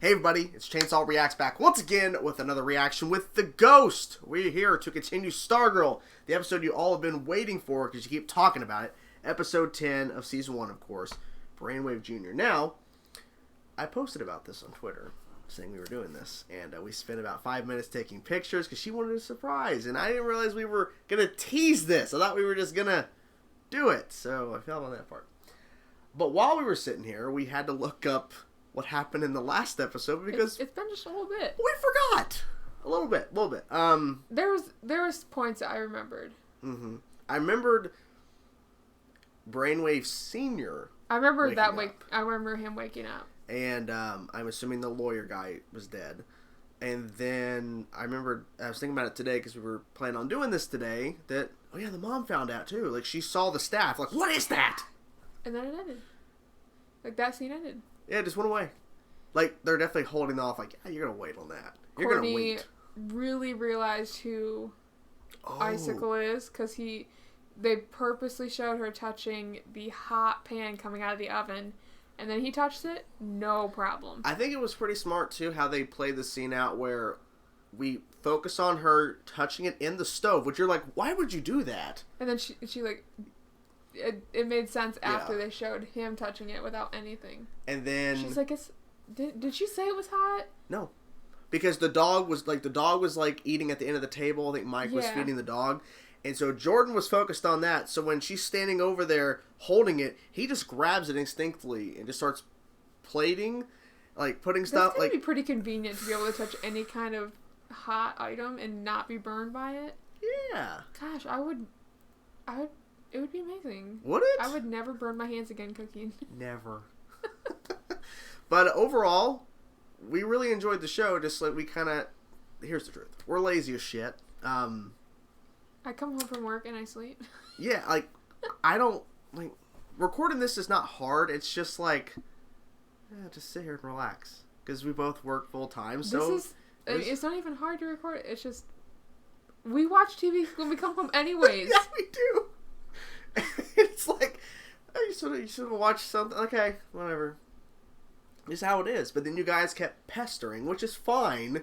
Hey everybody, it's Chainsaw Reacts back once again with another reaction with The Ghost. We're here to continue Stargirl, the episode you all have been waiting for because you keep talking about it. Episode 10 of Season 1, of course, Brainwave Jr. Now, I posted about this on Twitter, saying we were doing this, and we spent about 5 minutes taking pictures because she wanted a surprise, and I didn't realize we were going to tease this. I thought we were just going to do it, so I failed on that part. But while we were sitting here, we had to look up what happened in the last episode because it's been just a little bit. We forgot a little bit. There was points that I remembered. Mm-hmm. I remembered Brainwave Senior. I remember that I remember him waking up. And I'm assuming the lawyer guy was dead. And then I was thinking about it today because we were planning on doing this today. That the mom found out too. Like she saw the staff. Like what is that? And then it ended. Like that scene ended. Yeah, it just went away. Like, they're definitely holding off. Like, yeah, you're going to wait on that. You're going to wait. Really realized who Icicle is because they purposely showed her touching the hot pan coming out of the oven. And then he touched it, no problem. I think it was pretty smart, too, how they played the scene out where we focus on her touching it in the stove, which you're like, why would you do that? And then she like... It made sense after they showed him touching it without anything. And then she's like, did she say it was hot? No. Because the dog was eating at the end of the table. I think Mike was feeding the dog. And so Jordan was focused on that. So when she's standing over there holding it, he just grabs it instinctively and just starts plating, like putting stuff. That's gonna be pretty convenient to be able to touch any kind of hot item and not be burned by it. Yeah. Gosh, I would. It would be amazing. Would it? I would never burn my hands again cooking. Never. But overall, we really enjoyed the show. Just like here's the truth. We're lazy as shit. I come home from work and I sleep. Yeah, like, I don't, like, recording this is not hard. It's just like, just sit here and relax. Because we both work full time, so. It's not even hard to record. It's just, we watch TV when we come home anyways. Yeah, we do. It's like, you should have watched something. Okay, whatever. It's how it is. But then you guys kept pestering, which is fine.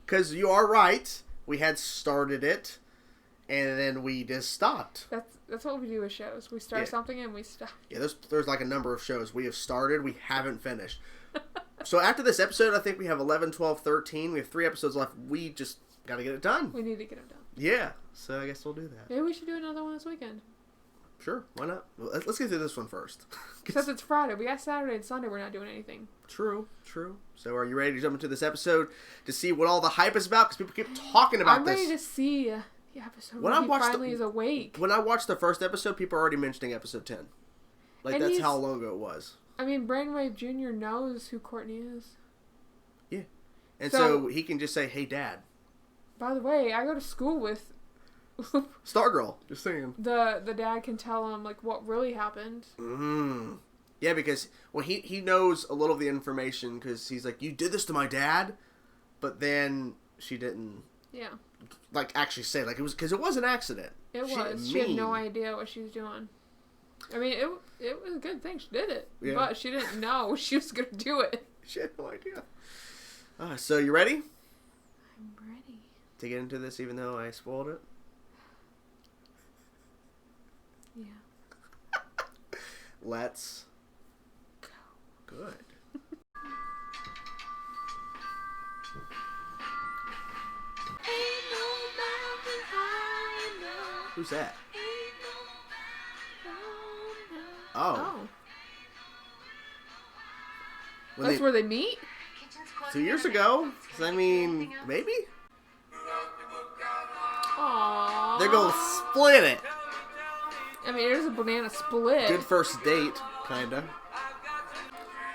Because you are right. We had started it. And then we just stopped. That's what we do with shows. We start something and we stop. Yeah, there's like a number of shows. We have started. We haven't finished. So after this episode, I think we have 11, 12, 13. We have 3 episodes left. We just got to get it done. We need to get it done. Yeah. So I guess we'll do that. Maybe we should do another one this weekend. Sure, why not? Well, let's get through this one first. Because it's Friday. We got Saturday and Sunday. We're not doing anything. True. So are you ready to jump into this episode to see what all the hype is about? Because people keep talking about this. I'm ready to see the episode when he finally is awake. When I watched the first episode, people are already mentioning episode 10. Like, and that's how long ago it was. I mean, Brainwave Jr. knows who Courtney is. Yeah. And so he can just say, hey, Dad. By the way, I go to school with... Stargirl, just saying. The dad can tell him like what really happened. Yeah, because he knows a little of the information because he's like, you did this to my dad, but then she didn't. Yeah. Like actually say it was an accident. It was. She had no idea what she was doing. I mean, it was a good thing she did it, but she didn't know she was gonna do it. She had no idea. So you ready? I'm ready to get into this, even though I spoiled it. Yeah. Let's go. Good. Who's that? Oh. That's where they meet? 2 years ago. I mean, maybe? Aww. They're gonna split it. I mean, it is a banana split. Good first date, kinda.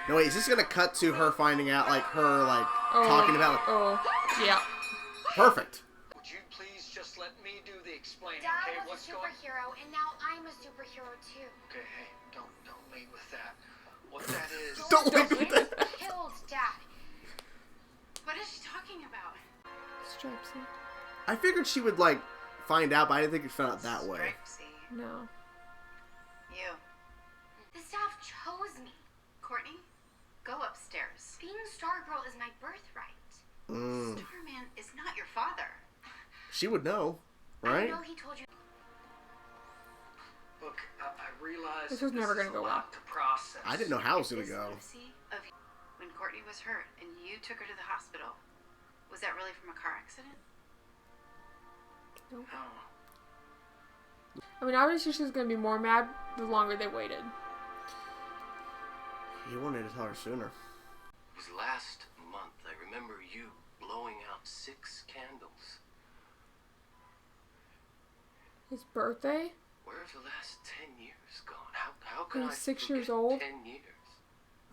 No, wait, is this gonna cut to her finding out, like, her, like, talking about... Yeah. Perfect. Would you please just let me do the explaining, Dad okay? was a superhero, and now I'm a superhero, too. Okay, hey, don't lead with that. What that is... Don't lead with that. Killed Dad. What is she talking about? Stripesy. I figured she would, like, find out, but I didn't think it found out that way. No. You. The staff chose me. Courtney, Go upstairs. Being Stargirl is my birthright. Mm. Starman is not your father. She would know, I right? know he told you. Look, I realize This was never is gonna go a lot to process. I didn't know how it was gonna This go. fantasy of when Courtney was hurt and you took her to the hospital. Was that really from a car accident? No. I mean, obviously she's gonna be more mad the longer they waited. You wanted to tell her sooner. It was last month. I remember you blowing out 6 candles. His birthday? Where have the last 10 years gone? How can He I was 6 forget years old? 10 years?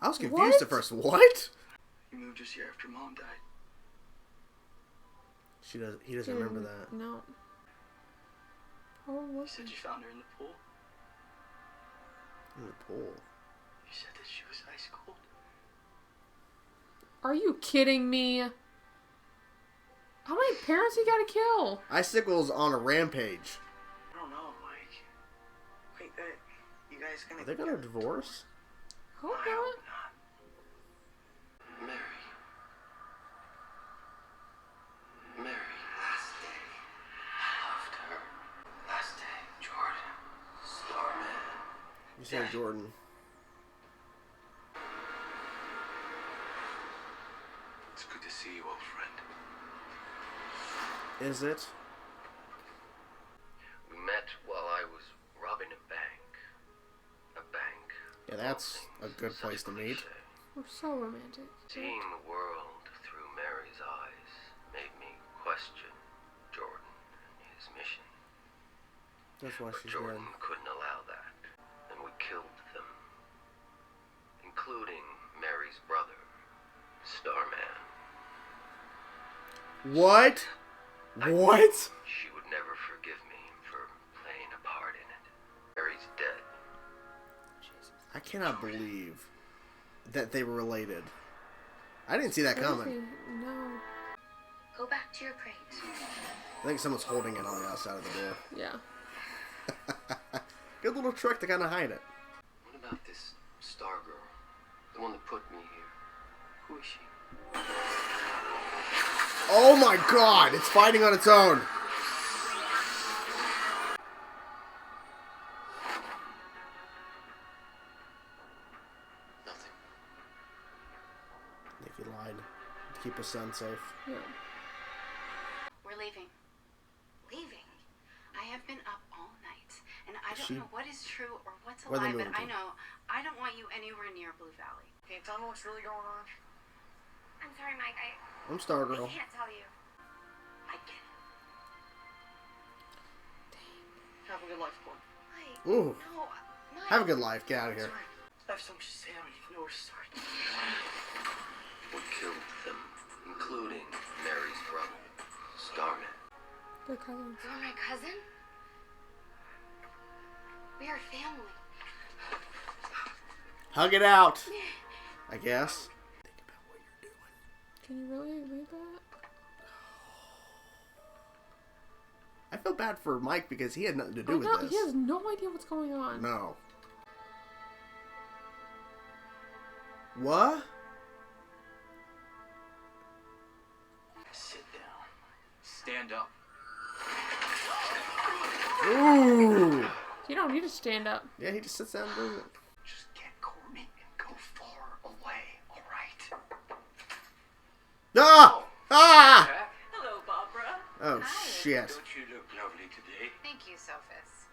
I was confused What? at first. What? You moved just here after Mom died. She does. He doesn't remember that. No. Oh, You what? said you found her in the pool. In the pool. You said that she was ice cold. Are you kidding me? How many parents you gotta kill? Icicle's on a rampage. I don't know, Mike. Wait, you guys gonna... Are they gonna divorce? Hope I not. hope not. Mary. Mary. Last day. I loved her. Last day. Jordan. Starman. You said Jordan. It's good to see you, old friend. Is it? We met while I was robbing a bank. A bank. Yeah, that's a good place to meet. We're so romantic. Seeing the world through Mary's eyes made me question Jordan and his mission. That's why But she's Jordan dead. couldn't allow that, and we killed them, including Mary's brother, Starman. What? What? She would never forgive me for playing a part in it. Mary's dead. I cannot believe that they were related. I didn't see that coming. Crazy. No. Go back to your crate. I think someone's holding it on the outside of the door. Yeah. Good little trick to kind of hide it. What about this Stargirl? The one that put me here? Who is she? Oh my god! It's fighting on its own! Nothing. I think he lied. To keep his son safe. Yeah. We're leaving. Leaving? I have been up all night, and I don't She- know what is true or what's a Where they lie, but moving I to? know I don't want you anywhere near Blue Valley. Can you tell me what's really going on? I'm sorry, Mike. I'm Stargirl. can't tell you. I get it. Have a good life, boy. Mike. Ooh. No, Mike. Have a good life. Get out of here. Sorry. I have so much to say. I don't even know where to start. We killed them, including Mary's brother, Starman. They're cousins. You're my cousin? We are family. Hug it out. I guess. Think about what you're doing. Can you really read that? I feel bad for Mike because he had nothing to I do with know, this. he has no idea what's going on. No. What? Sit down. Stand up. Ooh. You don't need to stand up. Yeah, he just sits down and does it. Just get Courtney and go far away, alright? Ah! Ah! Hello, Barbara. Oh, Hi. shit. Don't you look lovely today? Thank you, Sophus.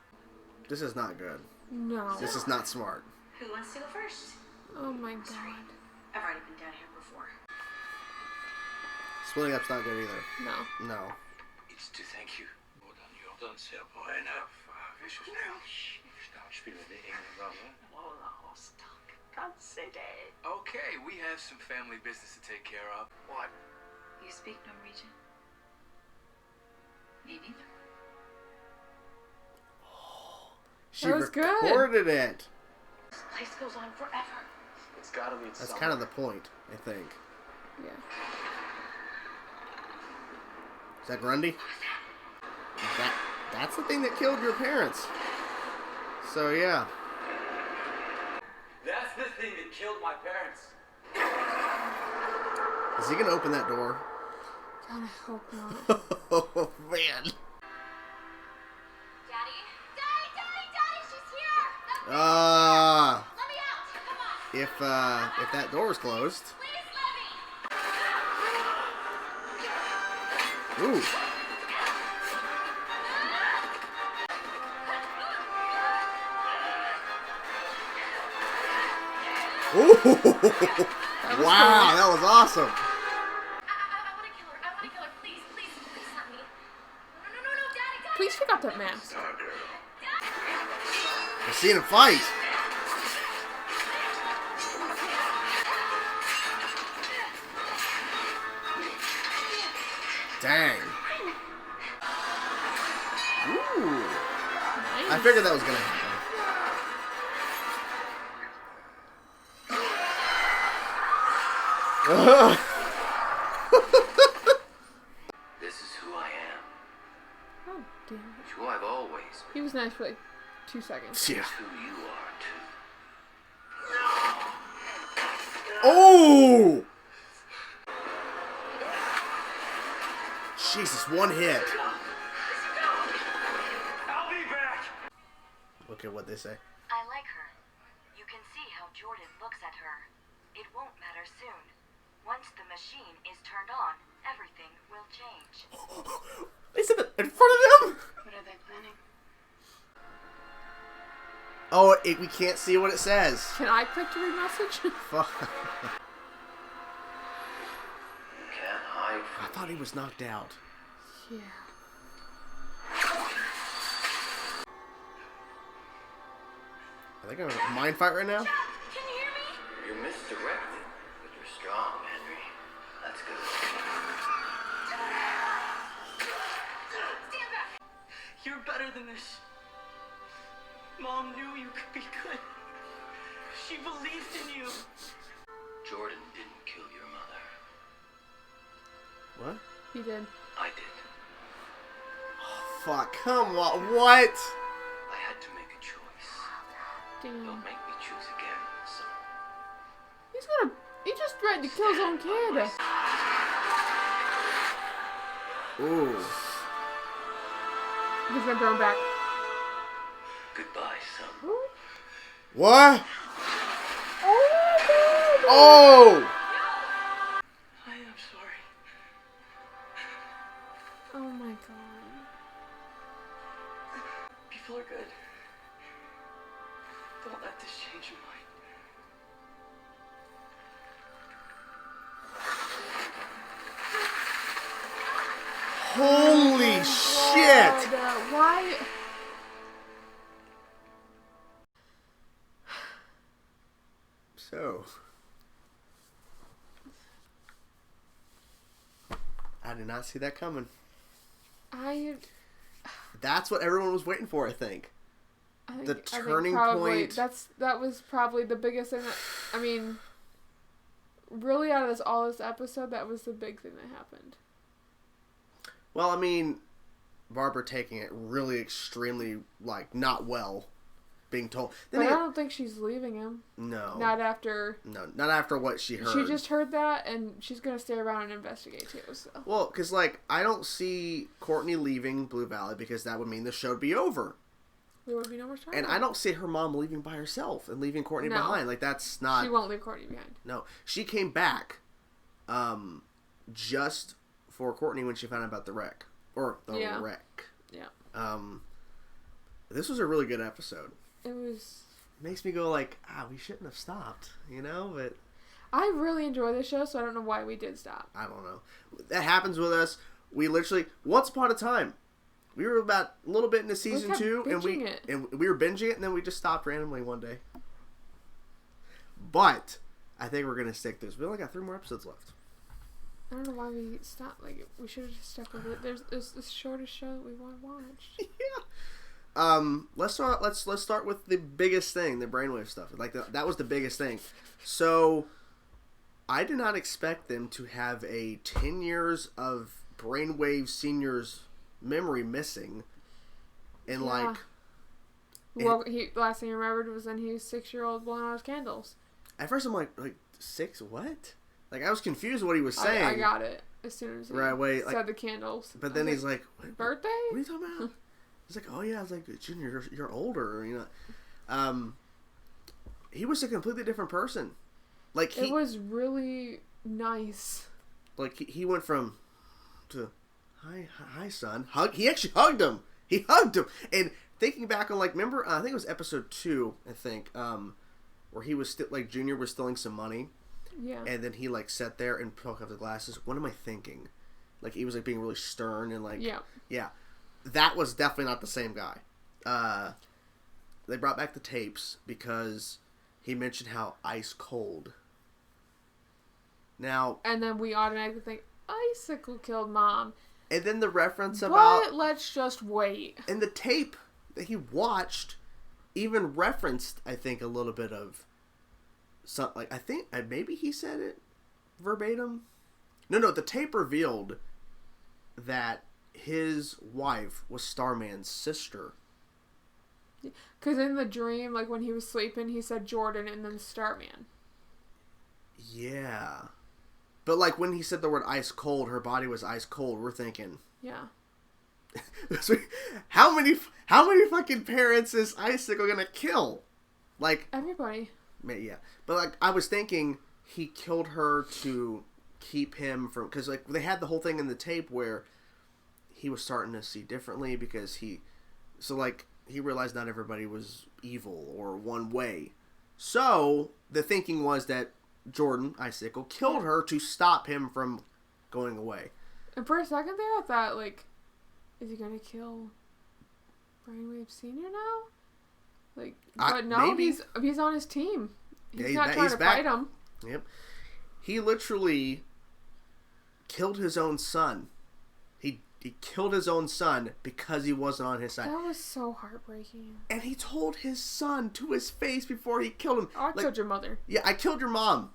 This is not good. No. This is not smart. Who wants to go first? Oh my god. I've already been down here before. Splitting up's not good either. No. No. It's to thank you. Hvordan gjør den ser på henne? Hvis hun snart spiller det ingen rolle. Okay, we have some family business to take care of. What? You speak Norwegian? Me neither. She That was good. recorded it. This place goes on forever. It's gotta lead That's somewhere. kind of the point, I think. Yeah. Is that Grundy? That's the thing that killed your parents. So yeah. That's the thing that killed my parents. Is he gonna open that door? God, I hope not. Oh man. Daddy, she's here. Let me out. Come on. If that door is closed. Please let me. Ooh. Ooh. Wow, that was awesome. I want to kill her. Please let me. No, Daddy. Please pick up that mask. I've seen him fight. Dang. Ooh. I figured that was gonna happen. This is who I am. Oh, damn it. It's who I've always been. He was nice for like 2 seconds. Yeah. It's who you are, too. Oh! Jesus, one hit. I'll be back. Look at what they say. I like her. You can see how Jordan looks at her. It won't matter soon. Once the machine is turned on, everything will change. They said that in front of him? What are they planning? Oh, we can't see what it says. Can I click to read message? Fuck. You can't hide I from thought he was knocked out. Yeah. Are they gonna mind fight right now? Can you hear me? You're misdirected, but you're strong, Henry. That's good. Stand back! You're better than this. Mom knew you could be good. She believed in you. Jordan didn't kill your mother. What? He did. I did. Fuck, come on, what? I had to make a choice. Damn. Don't make me choose again, son. He just threatened to kill his own kid. Ooh. He's gonna throw him back. Goodbye, son. What? Oh! Oh! I am sorry. Oh my god. People are good. Don't let this change your mind. Holy shit! God, why? So. I did not see that coming. That's what everyone was waiting for, I think. The turning probably, point. That was probably the biggest thing. Really out of all this episode, that was the big thing that happened. Well, Barbara taking it really extremely, not well. Being told. But I don't think she's leaving him. No. Not after. No, not after what she heard. She just heard that, and she's going to stay around and investigate, too, so. Well, because, I don't see Courtney leaving Blue Valley because that would mean the show would be over. There would be no more Stargirl. And I don't see her mom leaving by herself and leaving Courtney No. behind. That's not... She won't leave Courtney behind. No. She came back just for Courtney when she found out about the wreck. Or the wreck. Yeah. This was a really good episode. It was... It makes me go we shouldn't have stopped, but... I really enjoy this show, so I don't know why we did stop. I don't know. That happens with us. We literally, once upon a time, we were about a little bit into season 2, and we were binging it, and then we just stopped randomly one day. But I think we're gonna stick this. We only got 3 more episodes left. I don't know why we stopped. We should have just stuck with it. There's the shortest show that we want to watch. Yeah. Let's start with the biggest thing, the Brainwave stuff. That was the biggest thing. So, I did not expect them to have a 10 years of Brainwave Senior's memory missing. And well, last thing he remembered was when he was 6-year-old blowing out his candles. At first I'm like 6? What? Like, I was confused what he was saying. I got it as soon as he said the candles. But then he's like, birthday? What are you talking about? He's like, oh yeah. I was like, Junior, you're older, you know. He was a completely different person. Like, it was really nice. Like, he went from to hi son. He actually hugged him. He hugged him. And thinking back on, like, remember, I think it was episode 2, I think, where he was like, Junior was stealing some money. Yeah. And then he, like, sat there and took off the glasses. What am I thinking? Like, he was, like, being really stern and, like... Yeah. Yeah. That was definitely not the same guy. They brought back the tapes because he mentioned how ice cold. Now... And then we automatically think, Icicle killed Mom. And then the reference about... But let's just wait. And the tape that he watched even referenced, I think, a little bit of... I think maybe he said it verbatim. No, the tape revealed that his wife was Starman's sister. Because in the dream, like when he was sleeping, he said Jordan and then Starman. Yeah. But like when he said the word ice cold, her body was ice cold. We're thinking, yeah. how many fucking parents is Icicle gonna kill? Like everybody. Yeah, but like I was thinking, he killed her to keep him from, because like they had the whole thing in the tape where he was starting to see differently because he realized not everybody was evil or one way. So the thinking was that Jordan Icicle killed her to stop him from going away. And for a second there, I thought, like, is he gonna kill Brainwave Senior now? Like, but no, maybe. He's on his team. He's not trying to fight him. Yep. He literally killed his own son. He killed his own son because he wasn't on his side. That was so heartbreaking. And he told his son to his face before he killed him. Oh, I killed your mother. Yeah, I killed your mom.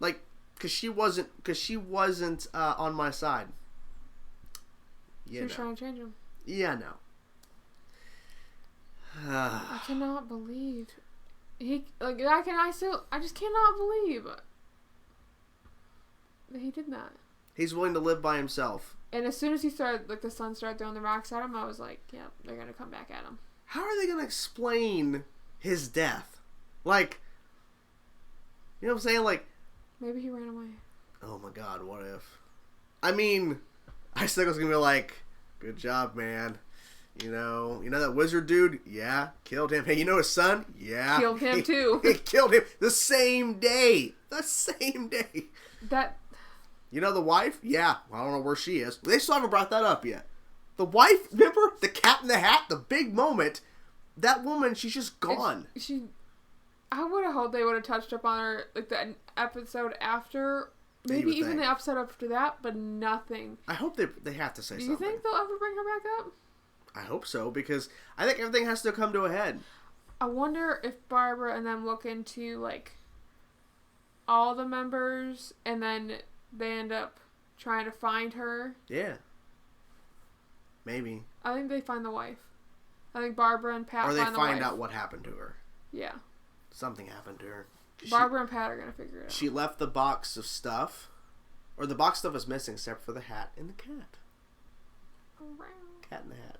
Like, because she wasn't on my side. Yeah, she was trying to change him. Yeah, no. I cannot believe I just cannot believe that he did that. He's willing to live by himself. And as soon as he started, like, the sun started throwing the rocks at him, I was like, yeah, they're gonna come back at him. How are they gonna explain his death? Like, you know what I'm saying? Like, maybe he ran away. Oh my God, what if? I mean, Icicle's gonna be like, good job, man. You know that wizard dude? Yeah, killed him. Hey, you know his son? Yeah. Killed him too. He killed him the same day. You know the wife? Yeah. Well, I don't know where she is. They still haven't brought that up yet. The wife, remember? The Cat in the Hat, the big moment. That woman, she's just gone. I would have hoped they would have touched up on her, like, the episode after. Maybe even the episode after that, but nothing. I hope they have to say something. Do you think they'll ever bring her back up? I hope so, because I think everything has to come to a head. I wonder if Barbara and them look into, like, all the members, and then they end up trying to find her. Yeah. Maybe. I think they find the wife. I think Barbara and Pat find the wife. Or they find out what happened to her. Yeah. Something happened to her. Barbara and Pat are going to figure it out. She left the box of stuff. Or the box stuff is missing except for the hat and the cat. Cat in the hat.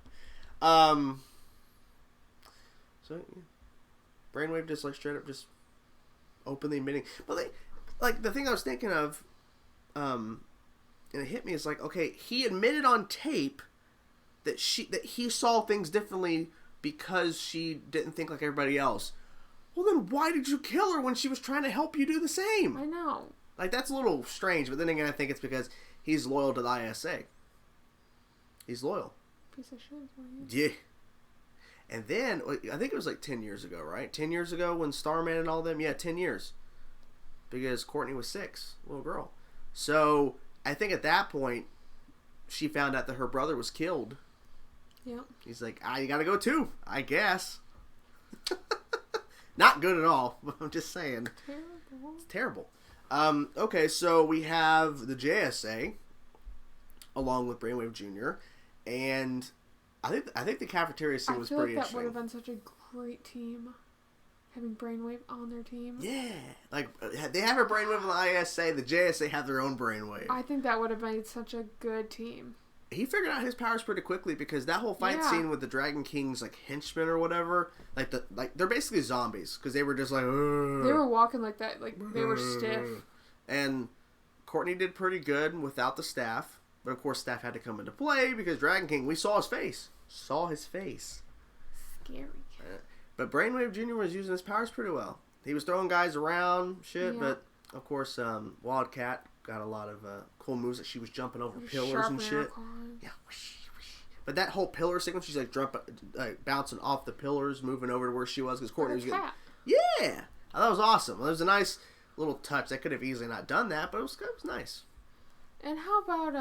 So, yeah. Brainwave just, like, straight up just openly admitting. But, the thing I was thinking of, and it hit me, is like, okay, he admitted on tape that he saw things differently because she didn't think like everybody else. Well, then why did you kill her when she was trying to help you do the same? I know. Like, that's a little strange, but then again, I think it's because he's loyal to the ISA. He's loyal. Piece of shit. Yeah. And then, I think it was like 10 years ago, right? 10 years ago when Starman and all them, 10 years. Because Courtney was 6, little girl. So, I think at that point, she found out that her brother was killed. Yeah. He's like, you gotta go too, I guess. Not good at all, but I'm just saying. Terrible. It's terrible. Okay, so we have the JSA, along with Brainwave Jr., and I think the cafeteria scene was pretty interesting. I feel like that would have been such a great team. having Brainwave on their team. Yeah. Like, they have a Brainwave on the ISA. The JSA have their own Brainwave. I think that would have made such a good team. He figured out his powers pretty quickly because that whole fight scene with the Dragon King's like henchmen or whatever, they're basically zombies because they were just like. Ugh. They were walking like that, like they were stiff. And Courtney did pretty good without the staff, but of course staff had to come into play because Dragon King. We saw his face. Scary. But Brainwave Jr. was using his powers pretty well. He was throwing guys around, but of course Wildcat got a lot of cool moves that she was jumping over pillars and shit. Yeah. But that whole pillar sequence, she's like bouncing off the pillars, moving over to where she was because Courtney was getting. Yeah, that was awesome. It was a nice little touch. They could have easily not done that, but it was nice. And how about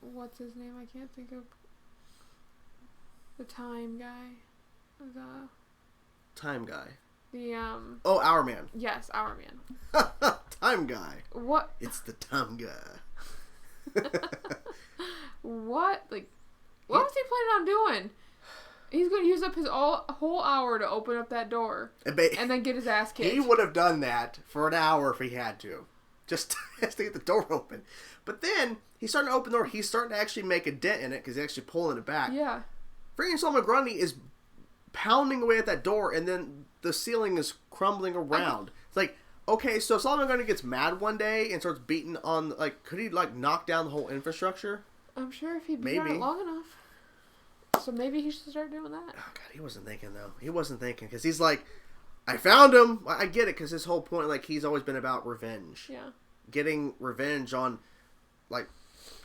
what's his name? I can't think of the time guy. Time guy. Oh, Our Man. Yes, Our Man. Time guy. What? It's the time guy. What? Like, what was he planning on doing? He's going to use up his whole hour to open up that door and then get his ass kicked. He would have done that for an hour if he had to. Just to get the door open. But then, he's starting to open the door. He's starting to actually make a dent in it because he's actually pulling it back. Yeah. Freaking Solomon Grundy is pounding away at that door and then the ceiling is crumbling around. It's like, okay, so if Solomon Grundy gets mad one day and starts beating on, like, could he, like, knock down the whole infrastructure? I'm sure if he beat on it long enough. So maybe he should start doing that. Oh, God, he wasn't thinking, though. He wasn't thinking, because he's like, I found him. I get it, because his whole point, like, he's always been about revenge. Yeah. Getting revenge on, like,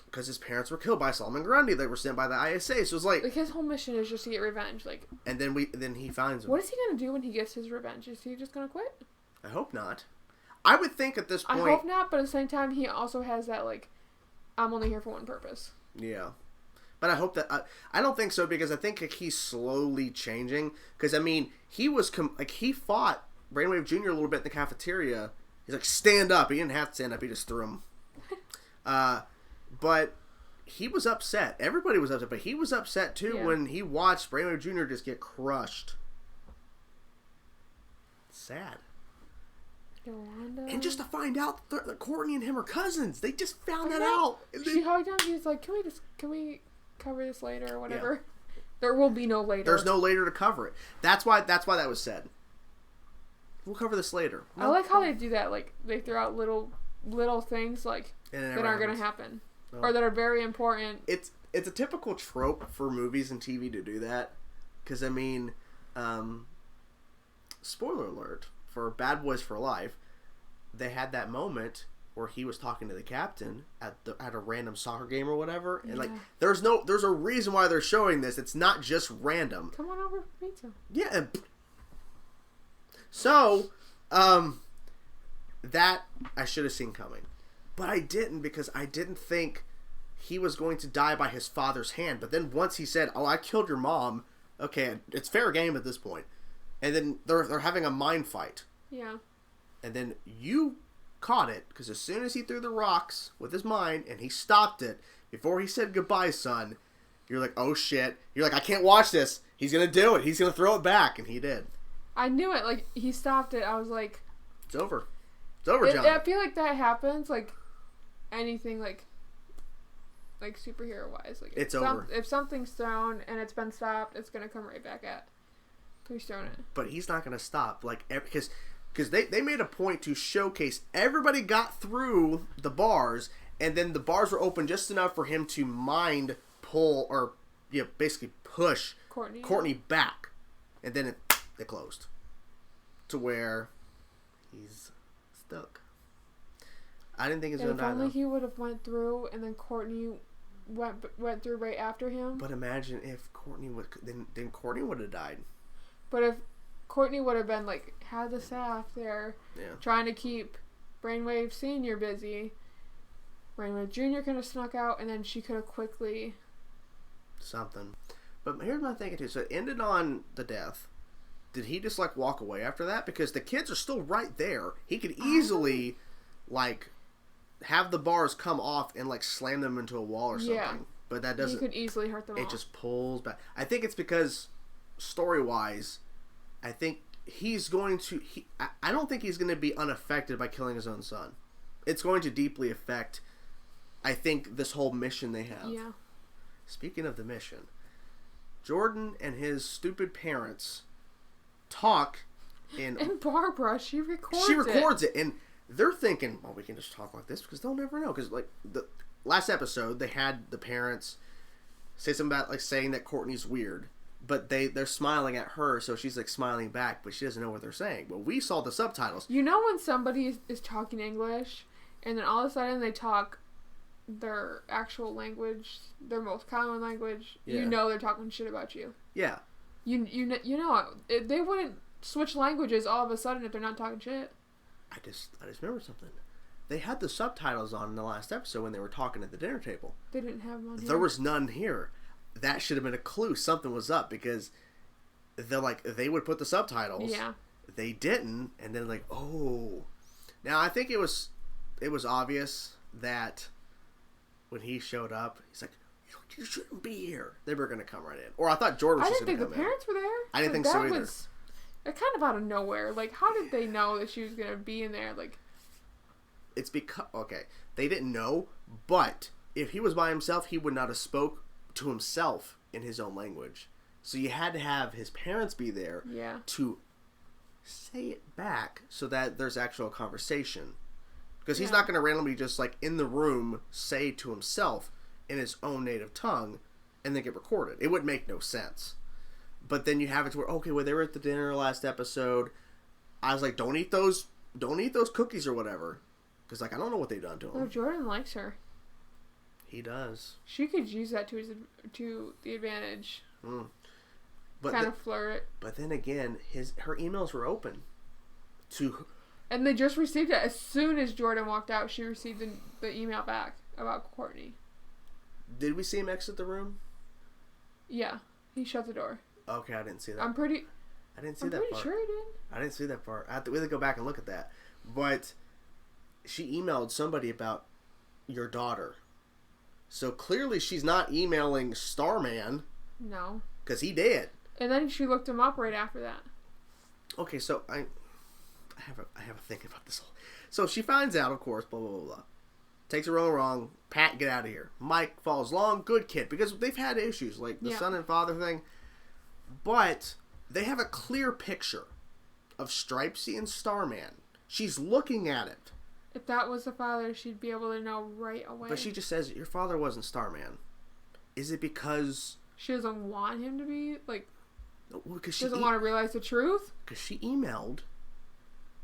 because his parents were killed by Solomon Grundy. They were sent by the ISA. So it's like his whole mission is just to get revenge. Like, and then he finds him. What is he gonna do when he gets his revenge? Is he just gonna quit? I hope not. I would think at this point. I hope not, but at the same time, he also has that like, I'm only here for one purpose. Yeah, but I hope that I don't think so because I think like, he's slowly changing. Because I mean, he was he fought Brainwave Jr. a little bit in the cafeteria. He's like, stand up. He didn't have to stand up. He just threw him. But he was upset. Everybody was upset, but he was upset too when he watched Brainwave Jr. just get crushed. Sad. Yolanda. And just to find out that Courtney and him are cousins. They just found that out. She hugged him. She was like, can we cover this later or whatever? Yeah. There will be no later. There's no later to cover it. That's why that was said. We'll cover this later. No, I like how they do that. Like, they throw out little things like that aren't going to happen. No. Or that are very important. It's a typical trope for movies and TV to do that. Because, I mean, spoiler alert, for Bad Boys for Life, they had that moment where he was talking to the captain at a random soccer game or whatever. And, like, there's a reason why they're showing this. It's not just random. Come on over for pizza. Yeah. So, that I should have seen coming. But I didn't because I didn't think he was going to die by his father's hand. But then once he said, "Oh, I killed your mom," okay, it's fair game at this point. And then they're having a mind fight. Yeah. And then you caught it because as soon as he threw the rocks with his mind and he stopped it before he said goodbye, son, you're like, "Oh shit!" You're like, "I can't watch this. He's gonna do it. He's gonna throw it back," and he did. I knew it. Like he stopped it. I was like, "It's over. It's over, John." I feel like that happens. Like. Anything like superhero wise, like it's over. If something's thrown and it's been stopped, it's gonna come right back at who's throwing it. But he's not gonna stop, like because they made a point to showcase everybody got through the bars, and then the bars were open just enough for him to mind pull or basically push Courtney back, and then it closed to where he's stuck. I didn't think he was going to die, if only he would have went through, and then Courtney went through right after him. But imagine if Courtney would... Then Courtney would have died. But if Courtney would have been, like, had the staff there, trying to keep Brainwave Sr. busy, Brainwave Jr. could have snuck out, and then she could have quickly... Something. But here's my thinking, too. So it ended on the death. Did he just, like, walk away after that? Because the kids are still right there. He could easily, like... have the bars come off and like slam them into a wall or something. Yeah. But that doesn't. You could easily hurt them. It just pulls back. I think it's because story wise, I think he's going to... I don't think he's going to be unaffected by killing his own son. It's going to deeply affect, I think, this whole mission they have. Yeah. Speaking of the mission, Jordan and his stupid parents talk in... And Barbara, she records it. And they're thinking, well, we can just talk like this because they'll never know. Because, like, the last episode, they had the parents say something about, like, saying that Courtney's weird. But they're smiling at her, so she's, like, smiling back, but she doesn't know what they're saying. Well, we saw the subtitles. You know when somebody is talking English, and then all of a sudden they talk their actual language, their most common language, you know they're talking shit about you. Yeah. You know, they wouldn't switch languages all of a sudden if they're not talking shit. I just remembered something. They had the subtitles on in the last episode when they were talking at the dinner table. They didn't have them on here. There was none here. That should have been a clue. Something was up because they would put the subtitles. Yeah. They didn't, and then like, oh. Now I think it was obvious that when he showed up, he's like, you shouldn't be here. They were gonna come right in. Or I thought Jordan was just gonna come in. I didn't think the parents were there. I didn't think so either. They're kind of out of nowhere. Like, how did they know that she was gonna be in there? Like, it's because they didn't know, but if he was by himself, he would not have spoke to himself in his own language. So you had to have his parents be there to say it back so that there's actual conversation. Because he's not going to randomly just like in the room say to himself in his own native tongue and then get recorded. It would make no sense. But then you have it to where, okay, well, they were at the dinner last episode. I was like, don't eat those cookies or whatever. Because like, I don't know what they've done to him. Oh, Jordan likes her. He does. She could use that to the advantage. But kind of flirt. But then again, her emails were open to... And they just received it. As soon as Jordan walked out, she received the email back about Courtney. Did we see him exit the room? Yeah. He shut the door. Okay, I didn't see that. I didn't see that part. I'm pretty sure he did. I didn't see that part. We have to go back and look at that. But she emailed somebody about your daughter. So clearly she's not emailing Starman. No. Because he did. And then she looked him up right after that. Okay, so I have a thing about this whole... So she finds out, of course, blah, blah, blah, blah. Takes it wrong. Pat, get out of here. Mike follows along. Good kid. Because they've had issues, like the son and father thing. But they have a clear picture of Stripesy and Starman. She's looking at it. If that was the father, she'd be able to know right away. But she just says, your father wasn't Starman. Is it because... She doesn't want him to be, like... Because she doesn't want to realize the truth? Because she emailed.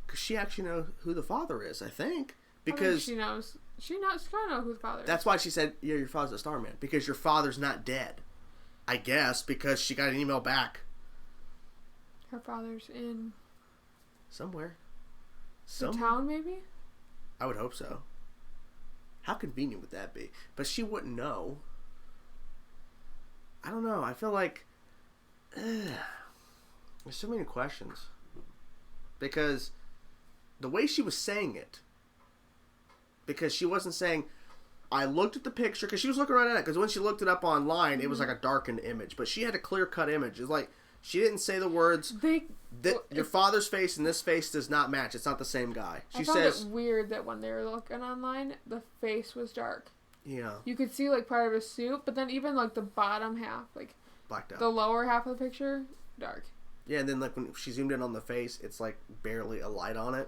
Because she actually knows who the father is, I think. Because... she knows. She kind of knows who the father is. That's why she said, yeah, your father's a Starman. Because your father's not dead. I guess, because she got an email back. Her father's in... Somewhere. The town, maybe? I would hope so. How convenient would that be? But she wouldn't know. I don't know. I feel like... there's so many questions. Because the way she was saying it... Because she wasn't saying... I looked at the picture... Because she was looking right at it. Because when she looked it up online, it was like a darkened image. But she had a clear-cut image. It's like... She didn't say the words... your father's face and this face does not match. It's not the same guy. She says... it weird that when they were looking online, the face was dark. Yeah. You could see, like, part of his suit, but then even, like, the bottom half, like... Blacked out. The lower half of the picture, dark. Yeah, and then, like, when she zoomed in on the face, it's, like, barely a light on it.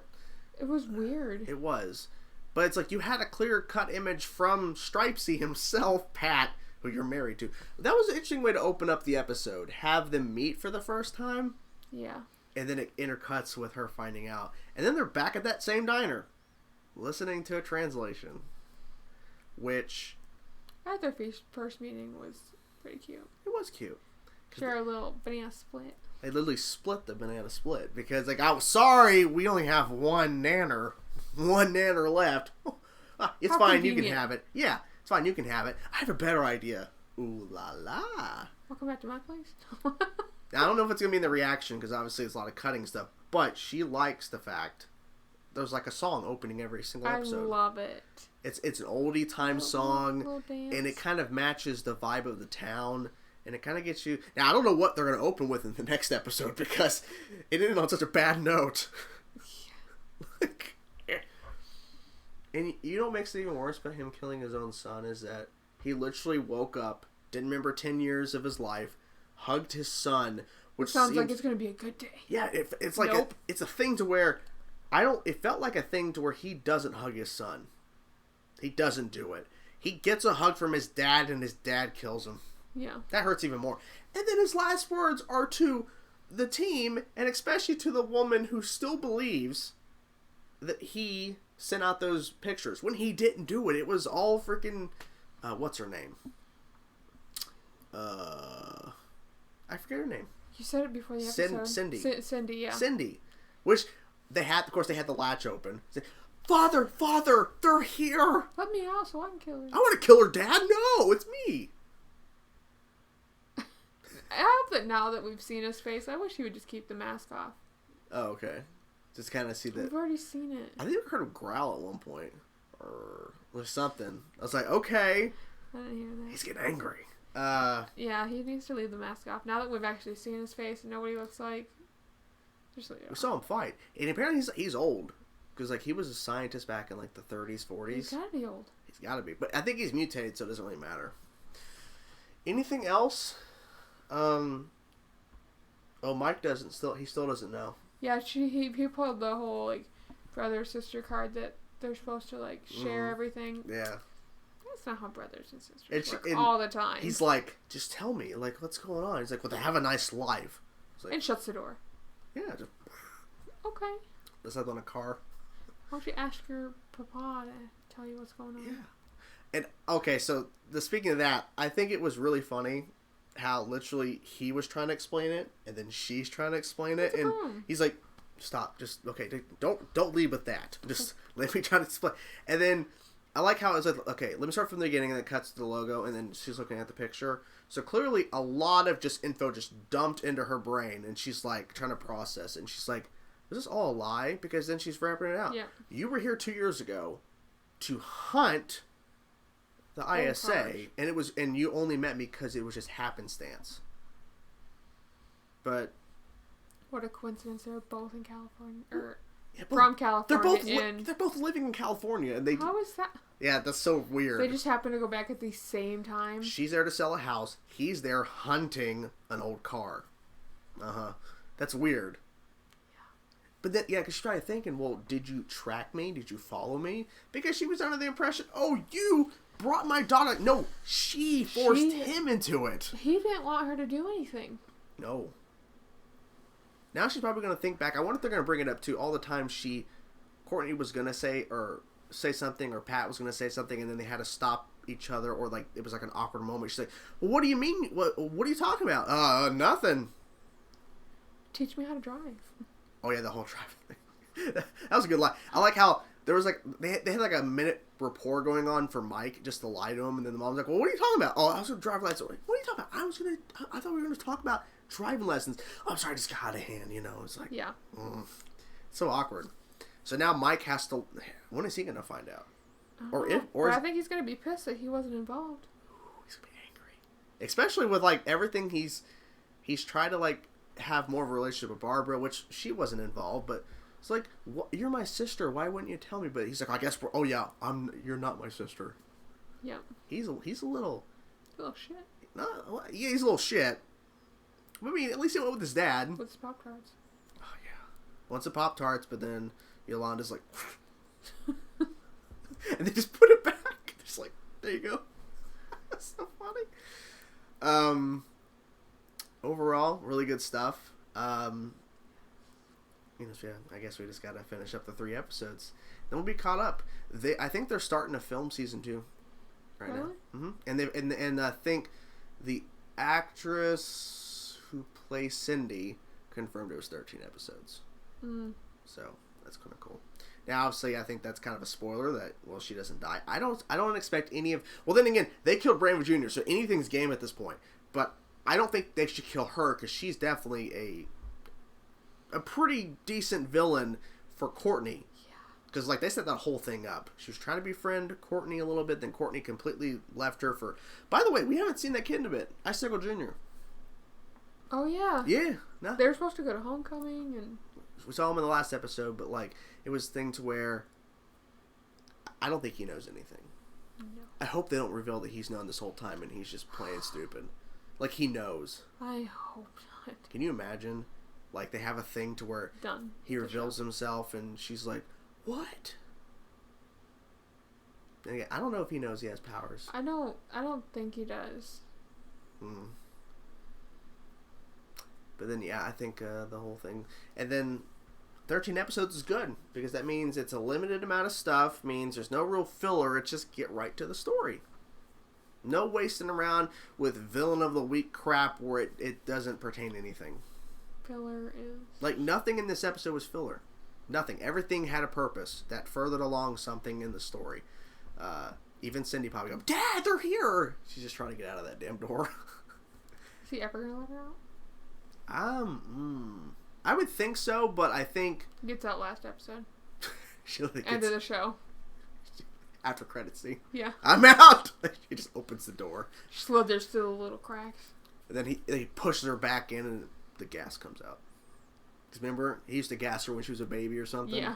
It was weird. It was. But it's like, you had a clear-cut image from Stripesy himself, Pat... who you're married to. That was an interesting way to open up the episode. Have them meet for the first time. Yeah. And then it intercuts with her finding out. And then they're back at that same diner. Listening to a translation. Which... I thought their first meeting was pretty cute. It was cute. Share a little banana split. They literally split the banana split. Because, like, I'm sorry, we only have one nanner. One nanner left. It's fine, you can have it. Yeah. It's fine, you can have it. I have a better idea. Ooh la la. Welcome back to my place. Now, I don't know if it's going to be in the reaction, because obviously it's a lot of cutting stuff. But she likes the fact there's like a song opening every single episode. I love it. It's an oldie time song, little dance. and it kind of matches the vibe of the town. And it kind of gets you... Now, I don't know what they're going to open with in the next episode because it ended on such a bad note. Like, and you know what makes it even worse about him killing his own son is that he literally woke up, didn't remember 10 years of his life, hugged his son, which sounds like it's going to be a good day. Yeah, it's like Nope. it's a thing to where it felt like a thing to where he doesn't hug his son. He doesn't do it. He gets a hug from his dad and his dad kills him. Yeah. That hurts even more. And then his last words are to the team, and especially to the woman who still believes that he sent out those pictures. When he didn't do it, it was all freaking... what's her name? I forget her name. You said it before the episode. Cindy. Cindy, yeah. Cindy. Which, they had the latch open. Father, they're here! Let me out so I can kill her. I want to kill her, Dad! No, it's me! I hope that now that we've seen his face, I wish he would just keep the mask off. Oh, okay. Just kind of see that. We've already seen it. I think I heard him growl at one point. Or something. I was like, okay. I didn't hear that. He's getting angry. Yeah, he needs to leave the mask off. Now that we've actually seen his face and know what he looks like, just leave it we off. saw him fight. And apparently he's old. Because, like, he was a scientist back in, like, the 30s, 40s. He's gotta be old. He's gotta be. But I think he's mutated, so it doesn't really matter. Anything else? Mike he still doesn't know. Yeah, he pulled the whole, like, brother-sister card that they're supposed to, like, share everything. Yeah. That's not how brothers and sisters work all the time. He's like, just tell me, like, what's going on? He's like, well, they have a nice life. Like, and shuts the door. Yeah, just... Okay. Let's have on a car. Why don't you ask your papa to tell you what's going on? Yeah. And, okay, so, speaking of that, I think it was really funny how literally he was trying to explain it, and then she's trying to explain it, and he's like, stop, just, okay, don't lead with that. Just let me try to explain. And then, I like how it's like, okay, let me start from the beginning, and then it cuts to the logo, and then she's looking at the picture. So clearly, a lot of just info just dumped into her brain, and she's like, trying to process it, and she's like, is this all a lie? Because then she's wrapping it out. Yeah. You were here 2 years ago to hunt the ISA, and you only met me because it was just happenstance. But what a coincidence! They're both in California, yeah, from California. They're both living in California, and how is that? Yeah, that's so weird. They just happen to go back at the same time. She's there to sell a house. He's there hunting an old car. That's weird. But then, because she started thinking, well, did you track me? Did you follow me? Because she was under the impression, oh, you brought my daughter. No, she forced him into it. He didn't want her to do anything. No. Now she's probably going to think back. I wonder if they're going to bring it up, too, all the time Courtney was going to say something, or Pat was going to say something, and then they had to stop each other, or, like, it was like an awkward moment. She's like, well, what do you mean? What are you talking about? Nothing. Teach me how to drive. Oh, yeah, the whole driving thing. That was a good line. I like how there was, like, they had like a minute rapport going on for Mike just to lie to him, and then the mom's like, well, what are you talking about? Oh, I was going to drive lessons. What are you talking about? I thought we were going to talk about driving lessons. Oh, I'm sorry, I just got out of hand, It's like, yeah. So awkward. So now Mike has to, when is he going to find out? I think he's going to be pissed that he wasn't involved. Ooh, he's going to be angry. Especially with, like, everything he's tried to, like, have more of a relationship with Barbara, which she wasn't involved, but it's like, you're my sister, why wouldn't you tell me? But he's like, I guess you're not my sister. Yeah. He's a little shit. Yeah, he's a little shit. I mean, at least he went with his dad. With his Pop-Tarts. Oh, yeah. Wants the Pop-Tarts, but then Yolanda's like, and they just put it back. Just like, there you go. That's so funny. Overall, really good stuff. Yeah, I guess we just gotta finish up the 3 episodes. Then we'll be caught up. I think they're starting to film season 2 right now. Mm-hmm. And I think the actress who plays Cindy confirmed it was 13 episodes. So that's kind of cool. Now, obviously, I think that's kind of a spoiler that, well, she doesn't die. I don't expect any of. Well, then again, they killed Brainwave Jr., so anything's game at this point. But I don't think they should kill her, because she's definitely a pretty decent villain for Courtney. Because, like, they set that whole thing up. She was trying to befriend Courtney a little bit, then Courtney completely left her for... By the way, we haven't seen that kid in a bit. Icicle Jr. Oh, yeah. Yeah. No. They were supposed to go to homecoming, and... We saw him in the last episode, but, like, it was a thing to where... I don't think he knows anything. No. I hope they don't reveal that he's known this whole time and he's just playing stupid. Like, he knows. I hope not. Can you imagine? Like, they have a thing to where... Done. He reveals himself and she's like... What? And again, I don't know if he knows he has powers. I don't think he does. But then, yeah, I think the whole thing... And then 13 episodes is good, because that means it's a limited amount of stuff, means there's no real filler, it's just get right to the story. No wasting around with villain of the week crap where it doesn't pertain to anything. Filler is... Like, nothing in this episode was filler. Nothing. Everything had a purpose that furthered along something in the story. Even Cindy probably go, Dad, they're here! She's just trying to get out of that damn door. Is he ever gonna let her out? I would think so, but I think... Gets out last episode. End of the show. After credits scene. Yeah. I'm out! He just opens the door. She slithers through the little cracks. And then he pushes her back in and the gas comes out. Because remember, he used to gas her when she was a baby or something? Yeah.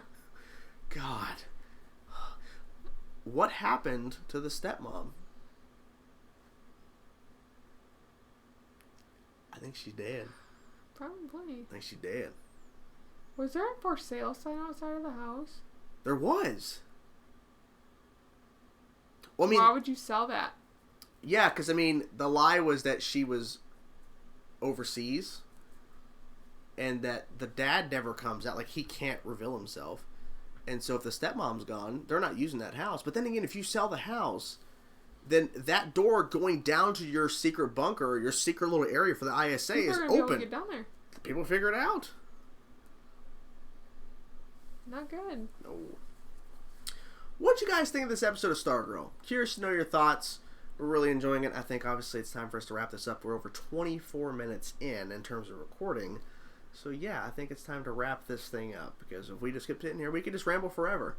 God. What happened to the stepmom? I think she's dead. Probably. I think she's dead. Was there a for sale sign outside of the house? There was. Well, I mean, why would you sell that? Yeah, because, I mean, the lie was that she was overseas and that the dad never comes out. Like, he can't reveal himself. And so if the stepmom's gone, they're not using that house. But then again, if you sell the house, then that door going down to your secret bunker or your secret little area for the ISA People is are gonna be able to open. get down there. People figure it out. Not good. No. What'd you guys think of this episode of Stargirl? Curious to know your thoughts. We're really enjoying it. I think obviously it's time for us to wrap this up. We're over 24 minutes in terms of recording. So yeah, I think it's time to wrap this thing up, because if we just keep sitting here, we could just ramble forever.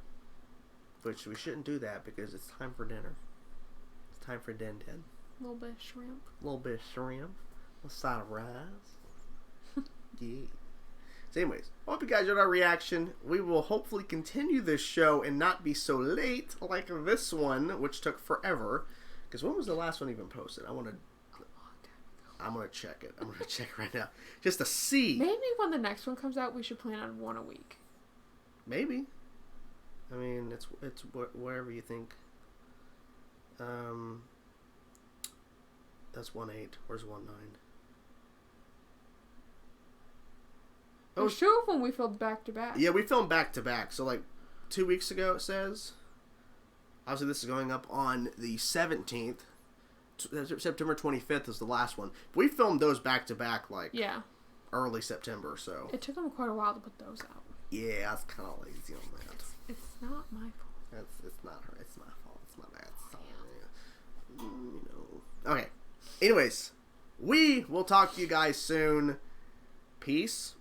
Which we shouldn't do that, because it's time for dinner. It's time for din. A little bit of shrimp. A little bit of shrimp. A side of rice. Yeah. So anyways, I hope you guys enjoyed our reaction. We will hopefully continue this show and not be so late like this one, which took forever. Because when was the last one even posted? I'm going to check it. I'm going to check right now. Just to see. Maybe when the next one comes out, we should plan on one a week. Maybe. I mean, it's wherever you think. That's 1/8. Where's 1/9? There's two of them we filmed back to back. Yeah, we filmed back to back. So, like, 2 weeks ago, it says. Obviously, this is going up on the 17th. September 25th is the last one. We filmed those back to back, like, early September, so. It took them quite a while to put those out. Yeah, I was kind of lazy on that. It's not my fault. It's not her. It's my fault. It's my bad. You know. Okay. Anyways, we will talk to you guys soon. Peace.